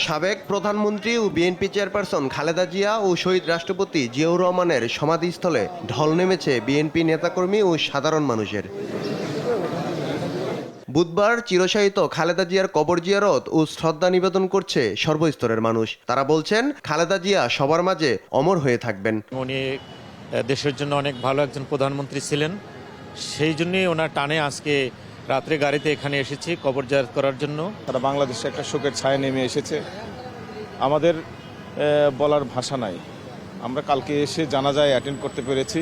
সাবেক প্রধানমন্ত্রী ও BNP chairperson Khaleda Zia ও শহীদ রাষ্ট্রপতি জিয়াউর রহমানের সমাধিস্থলে ঢল নেমেছে বিএনপি নেতাকর্মী ও সাধারণ মানুষের। বুধবার চিরশায়িত খালেদা জিয়ার কবর জিয়ারত ও শ্রদ্ধা নিবেদন করছে সর্বস্তরের মানুষ। তারা বলছেন, খালেদা জিয়া সবার মাঝে অমর হয়ে থাকবেন। উনি দেশের জন্য অনেক ভালো একজন প্রধানমন্ত্রী ছিলেন, সেই জন্যই ওনার টানে আজকে রাত্রে গাড়িতে এখানে এসেছি কবর জিয়ারত করার জন্য। তারা বাংলাদেশে একটা শোকের ছায়া নেমে এসেছে, আমাদের বলার ভাষা নাই। আমরা কালকে এসে জানাজায় অ্যাটেন্ড করতে পেরেছি।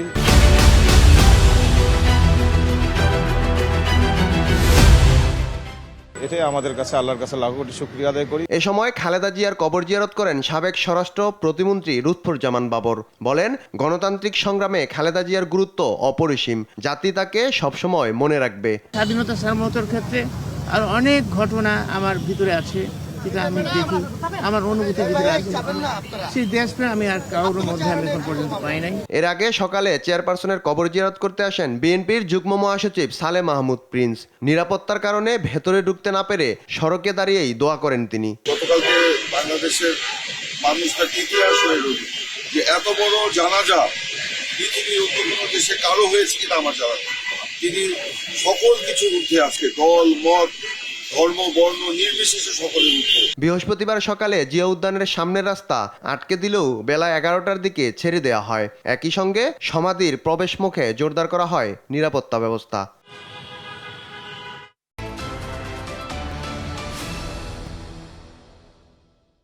এটাই আমাদের কাছে আল্লাহর কাছে লাখ কোটি শুকরিয়া আদায় করি। এ সময় খালেদা জিয়ার কবর জিয়ারত করেন সাবেক স্বরাষ্ট্র প্রতিমন্ত্রী লুৎফুজ্জামান বাবর। বলেন, গণতান্ত্রিক সংগ্রামে খালেদা জিয়ার গুরুত্ব অপরিসীম, জাতি তাকে সবসময় মনে রাখবে। স্বাধীনতা সার্বভৌমত্বের ক্ষেত্রে আর অনেক ঘটনা আমার ভিতরে আছে, যেটা আমি দেখি, আমার অনুভূতির ভিতরে আছে। সেই দেশপ্রেম আমি আর কারোর মধ্যে আমি এখন পর্যন্ত পাই নাই। এর আগে সকালে চেয়ারপারসনের কবর জিয়ারত করতে আসেন বিএনপির যুগ্ম মহাসচিব সালেহ মাহমুদ প্রিন্স। নিরাপত্তার কারণে ভেতরে ঢুকতে না পেরে সড়কে দাঁড়িয়েই দোয়া করেন তিনি। গতকালকে বাংলাদেশের মানুষ তার ইতিহাস হয়ে রইল যে এত বড় জানাজা পৃথিবীর অন্য কোনো দেশে কারো হয়েছে কিনা আমার জানা। তিনি সকল কিছুর ঊর্ধ্বে, আজকে দল মত ধর্ম বর্ণ নির্বিশেষে সকলের ঊর্ধ্বে। বৃহস্পতিবার সকালে জিয়া উদ্যানের সামনের রাস্তা আটকে দিলেও বেলা 11টার দিকে ছেড়ে দেওয়া হয়। একই সঙ্গে সমাধির প্রবেশ মুখে জোরদার করা হয় নিরাপত্তা ব্যবস্থা।